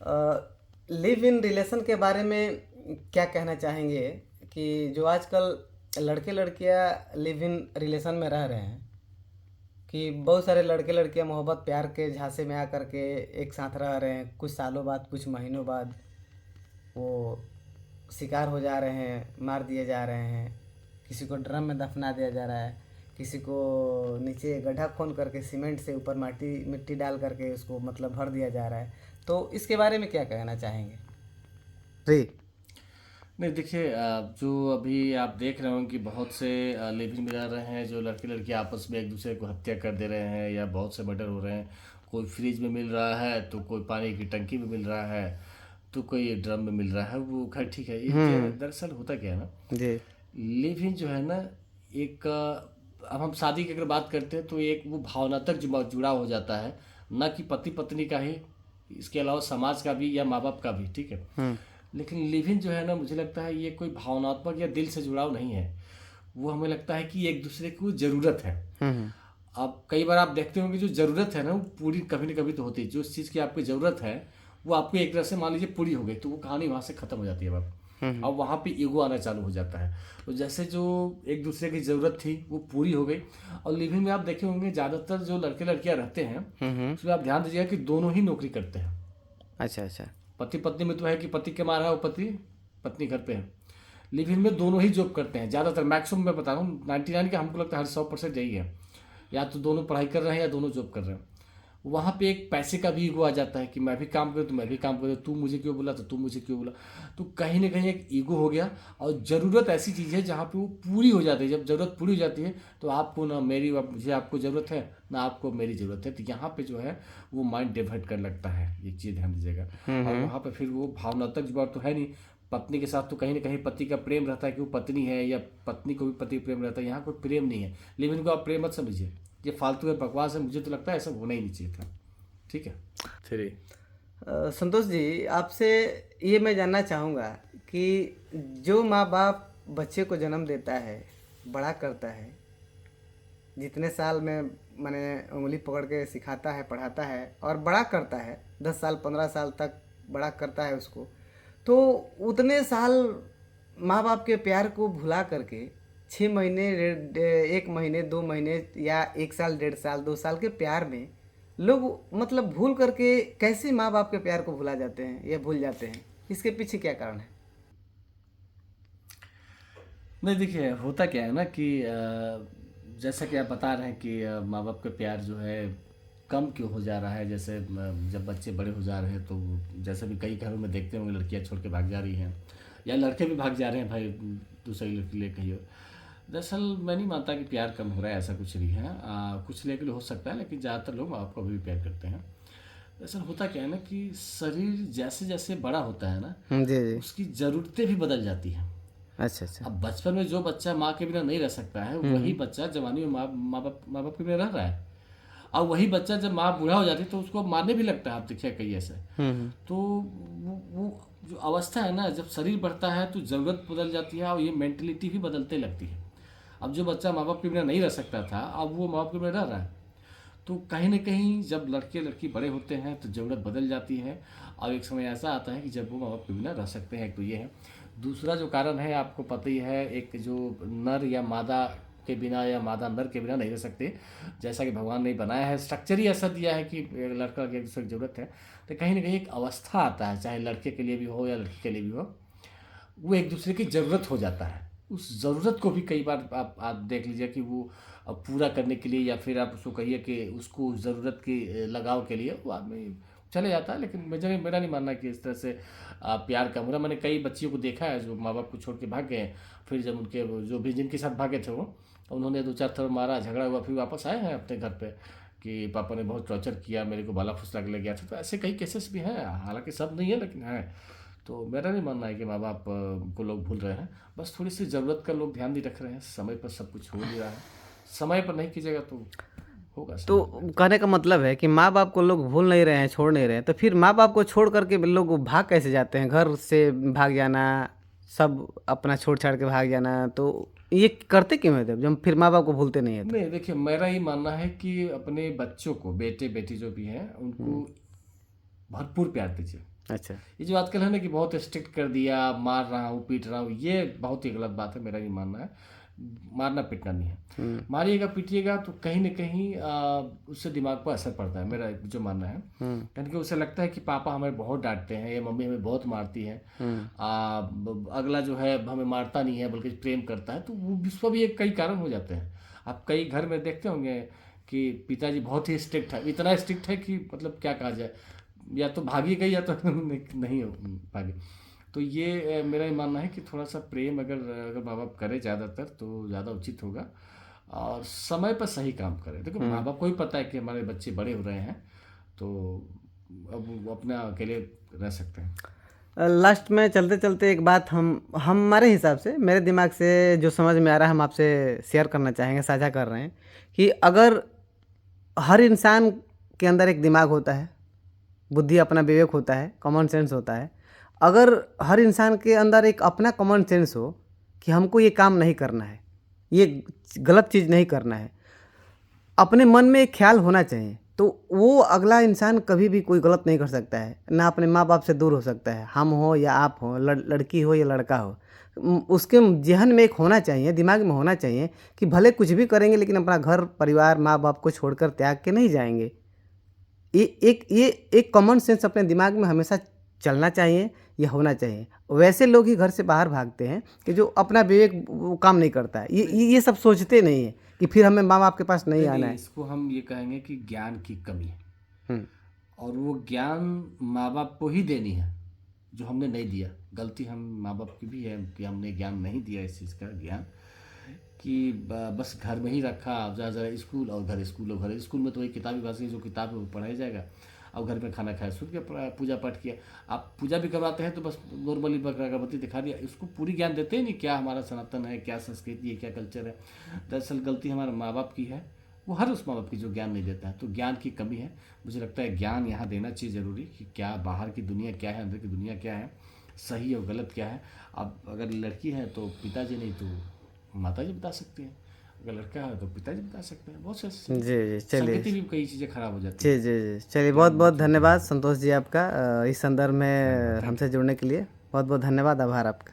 Live in relation के बारे में क्या कहना चाहेंगे कि जो आजकल लड़के लड़कियां लिव इन रिलेशन में रह रहे हैं, कि बहुत सारे लड़के लड़कियां मोहब्बत प्यार के झांसे में आकर के एक साथ रह रहे हैं, कुछ सालों बाद कुछ महीनों बाद वो शिकार हो जा रहे हैं, मार दिए जा रहे हैं, किसी को ड्रम में दफना दिया जा रहा है, किसी को नीचे गड्ढा खोद करके सीमेंट से ऊपर माटी मिट्टी डाल करके उसको मतलब भर दिया जा रहा है। तो इसके बारे में क्या कहना चाहेंगे? जी। नहीं देखिए, जो अभी आप देख रहे हो कि बहुत से लिव इन में रह रहे हैं, जो लड़के लड़की आपस में एक दूसरे को हत्या कर दे रहे हैं या बहुत से मर्डर हो रहे हैं। कोई फ्रिज में मिल रहा है तो कोई पानी की टंकी में मिल रहा है तो कोई ड्रम में मिल रहा है। वो खैर ठीक है, ये दरअसल होता क्या है ना, जी। लिव इन जो है ना, एक अब हम शादी की अगर बात करते हैं तो एक वो भावनात्मक जुड़ाव हो जाता है, न कि पति पत्नी का ही, इसके अलावा समाज का भी या माँ बाप का भी, ठीक है। लेकिन लिव इन जो है ना, मुझे लगता है ये कोई भावनात्मक या दिल से जुड़ाव नहीं है। वो हमें लगता है कि एक दूसरे को ज़रूरत है। अब कई बार आप देखते होंगे जो ज़रूरत है ना वो पूरी कभी ना कभी तो होती है। जो चीज़ की आपको ज़रूरत है वो आपको एक तरह से मान लीजिए पूरी हो गई तो वो कहानी वहाँ से ख़त्म हो जाती है बात। अब वहाँ पे ईगो आना चालू हो जाता है। तो जैसे जो एक दूसरे की ज़रूरत थी वो पूरी हो गई। और लिविंग में आप देखे होंगे ज़्यादातर जो लड़के लड़कियाँ रहते हैं उसमें आप ध्यान दीजिएगा कि दोनों ही नौकरी करते हैं। अच्छा अच्छा। पति पत्नी में तो है कि पति कमा रहा है और पत्नी घर पे है। लिव इन में दोनों ही जॉब करते हैं ज़्यादातर, मैक्सिमम मैं बता रहा हूँ 99 का हमको लगता है हर 100% यही है। या तो दोनों पढ़ाई कर रहे हैं या दोनों जॉब कर रहे हैं। वहाँ पे एक पैसे का भी ईगो आ जाता है कि मैं भी काम करूँ तो मैं भी काम करूँ, तू मुझे क्यों बोला तो तू मुझे क्यों बोला। तो कहीं ना कहीं एक ईगो हो गया। और ज़रूरत ऐसी चीज़ है जहाँ पे वो पूरी हो जाती है। जब ज़रूरत पूरी हो जाती है तो आपको ना मेरी मुझे आपको ज़रूरत है ना आपको मेरी ज़रूरत है। तो यहाँ पे जो है वो माइंड डिवर्ट करने लगता है, एक चीज़ ध्यान दीजिएगा। और वहाँ पे फिर वो भावनात्मक जुड़ाव तो है नहीं। पत्नी के साथ तो कहीं ना कहीं पति का प्रेम रहता है कि वो पत्नी है, या पत्नी को भी पति प्रेम रहता है। यहाँ कोई प्रेम नहीं है। लेकिन इनको आप प्रेम मत समझिए, ये फालतू है, बकवास है। मुझे तो लगता है ऐसा होना ही नहीं चाहिए था। ठीक है। थ्री। संतोष जी, आपसे ये मैं जानना चाहूँगा कि जो माँ बाप बच्चे को जन्म देता है, बड़ा करता है, जितने साल में मैंने उंगली पकड़ के सिखाता है, पढ़ाता है और बड़ा करता है, 10 साल 15 साल तक बड़ा करता है उसको, तो उतने साल माँ बाप के प्यार को भुला करके 6 महीने 1 महीने 2 महीने या 1 साल 1.5 साल 2 साल के प्यार में लोग मतलब भूल करके कैसे माँ बाप के प्यार को भुला जाते हैं या भूल जाते हैं? इसके पीछे क्या कारण है? नहीं देखिए, होता क्या है ना कि जैसा कि आप बता रहे हैं कि माँ बाप का प्यार जो है कम क्यों हो जा रहा है। जैसे जब बच्चे बड़े हो जा रहे हैं तो जैसे भी कई घरों में देखते होंगे लड़कियां छोड़ के भाग जा रही हैं या लड़के भी भाग जा रहे हैं भाई दूसरी लड़की ले कहीं। दरअसल मैं नहीं मानता कि प्यार कम हो रहा है, ऐसा कुछ नहीं है। कुछ लेके हो सकता है लेकिन ज़्यादातर लोग माँ बाप को अभी भी प्यार करते हैं। दरअसल होता क्या है ना कि शरीर जैसे जैसे बड़ा होता है ना जी जी। उसकी ज़रूरतें भी बदल जाती हैं। अच्छा अच्छा। अब बचपन में जो बच्चा माँ के बिना नहीं रह सकता है वही बच्चा जवानी में माँ बाप के बिना रह रहा है। और वही बच्चा जब माँ बूढ़ा हो जाती है तो उसको मारने भी लगता है। आप देखिए कई ऐसे। तो वो जो अवस्था है ना, जब शरीर बढ़ता है तो ज़रूरत बदल जाती है और ये मेंटलिटी भी बदलते लगती है। अब जो बच्चा माँ बाप के बिना नहीं रह सकता था अब वो माँ बाप के बिना रह रहा है। तो कहीं ना कहीं जब लड़के लड़की बड़े होते हैं तो ज़रूरत बदल जाती है। और एक समय ऐसा आता है कि जब वो माँ बाप के बिना रह सकते हैं। एक तो ये है। दूसरा जो कारण है आपको पता ही है, एक जो नर या मादा के बिना या मादा नर के बिना नहीं रह सकते। जैसा कि भगवान ने बनाया है, स्ट्रक्चर ही ऐसा दिया है कि लड़का की एक दूसरे की ज़रूरत है। तो कहीं ना कहीं एक अवस्था आता है, चाहे लड़के के लिए भी हो या लड़की के लिए भी हो, वो एक दूसरे की ज़रूरत हो जाता है। उस ज़रूरत को भी कई बार आप देख लीजिए कि वो पूरा करने के लिए या फिर आप उसको कहिए कि उसको ज़रूरत की लगाव के लिए वो आदमी चले जाता है। लेकिन मेरा नहीं मानना कि इस तरह से प्यार कम हो रहा। मैंने कई बच्चियों को देखा है जो माँ बाप को छोड़ के भाग गए। फिर जब उनके जो भी जिनके साथ भागे थे वो, उन्होंने 2-4 थर मारा, झगड़ा हुआ, फिर वापस आए हैं अपने घर पे कि पापा ने बहुत टॉर्चर किया, मेरे को बाला फुसला के ले गया था। तो ऐसे कई केसेस भी हैं, हालांकि सब नहीं है लेकिन हैं। तो मेरा नहीं मानना है कि माँ बाप को लोग भूल रहे हैं। बस थोड़ी सी ज़रूरत का लोग ध्यान नहीं रख रहे हैं। समय पर सब कुछ हो नहीं रहा है। समय पर नहीं कीजिएगा तो होगा तो समय पर। कहने का मतलब है कि माँ बाप को लोग भूल नहीं रहे हैं, छोड़ नहीं रहे हैं, तो फिर माँ बाप को छोड़ करके लोग भाग कैसे जाते हैं? घर से भाग जाना, सब अपना छोड़ छाड़ के भाग जाना, तो ये करते क्यों हैं जब फिर माँ बाप को भूलते नहीं है तो? नहीं देखिए, मेरा ये मानना है कि अपने बच्चों को, बेटे बेटी जो भी हैं, उनको भरपूर प्यार दीजिए। अच्छा। ये जो आजकल है ना कि बहुत स्ट्रिक्ट कर दिया, मार रहा हूँ, पीट रहा हूँ, ये बहुत ही गलत बात है, मेरा ये मानना है। मारना पीटना नहीं है। मारिएगा पीटिएगा तो कहीं ना कहीं उससे दिमाग पर असर पड़ता है, मेरा जो मानना है। यानी कि उसे लगता है कि पापा हमें बहुत डांटते हैं या मम्मी हमें बहुत मारती है, अगला जो है हमें मारता नहीं है बल्कि प्रेम करता है, तो वो इसका भी एक कई कारण हो जाते हैं। आप कई घर में देखते होंगे कि पिताजी बहुत ही स्ट्रिक्ट है, इतना स्ट्रिक्ट है कि मतलब क्या कहा जाए, या तो भागी गई या तो नहीं भागी। तो ये मेरा ये मानना है कि थोड़ा सा प्रेम अगर अगर माँ बाप करे ज़्यादातर तो ज़्यादा उचित होगा, और समय पर सही काम करें। देखो माँ बाप को भी पता है कि हमारे बच्चे बड़े हो रहे हैं, तो अब वो अपना अकेले रह सकते हैं। लास्ट में चलते चलते एक बात हम हमारे हिसाब से, मेरे दिमाग से जो समझ में आ रहा है, हम आपसे शेयर करना चाहेंगे, साझा कर रहे हैं कि अगर हर इंसान के अंदर एक दिमाग होता है, बुद्धि, अपना विवेक होता है, कॉमन सेंस होता है। अगर हर इंसान के अंदर एक अपना कॉमन सेंस हो कि हमको ये काम नहीं करना है, ये गलत चीज़ नहीं करना है, अपने मन में एक ख्याल होना चाहिए, तो वो अगला इंसान कभी भी कोई गलत नहीं कर सकता है, ना अपने माँ बाप से दूर हो सकता है। हम हो या आप हो, लड़की हो या लड़का हो, उसके जहन में एक होना चाहिए, दिमाग में होना चाहिए कि भले कुछ भी करेंगे लेकिन अपना घर परिवार माँ बाप को छोड़कर त्याग के नहीं जाएंगे। ये एक कॉमन सेंस अपने दिमाग में हमेशा चलना चाहिए, ये होना चाहिए। वैसे लोग ही घर से बाहर भागते हैं कि जो अपना विवेक वो काम नहीं करता है, ये सब सोचते नहीं है कि फिर हमें माँ बाप के पास नहीं आना नहीं, है। इसको हम ये कहेंगे कि ज्ञान की कमी है, हम्म। और वो ज्ञान माँ बाप को ही देनी है जो हमने नहीं दिया। गलती हम माँ बाप की भी है कि हमने ज्ञान नहीं दिया इस चीज़ का ज्ञान, कि बस घर में ही रखा, ज़रा ज़रा स्कूल और घर, स्कूल और घर। स्कूल में तो वही किताबी भाषा जो किताब है वो पढ़ाया जाएगा, और घर में खाना खाया, सुन के पूजा पाठ किया। आप पूजा भी करवाते हैं तो बस नॉर्मली अगरबत्ती दिखा दिया, इसको पूरी ज्ञान देते ही नहीं, क्या हमारा सनातन है, क्या संस्कृति है, क्या कल्चर है। दरअसल गलती हमारे माँ बाप की है, वो हर उस माँ बाप की जो ज्ञान नहीं देता है, तो ज्ञान की कमी है। मुझे लगता है ज्ञान यहाँ देना चाहिए ज़रूरी, कि क्या बाहर की दुनिया क्या है, अंदर की दुनिया क्या है, सही और गलत क्या है। अब अगर लड़की है तो पिताजी नहीं तो माताजी बता सकती हैं, अगर लड़का है तो पिताजी बता सकते हैं। बहुत से जी जी, चलिए। संगति भी कई चीज़ें खराब हो जाती जी हैं। जी जी, चलिए, बहुत बहुत धन्यवाद संतोष जी आपका, इस संदर्भ में हमसे जुड़ने के लिए बहुत बहुत धन्यवाद, आभार आपका।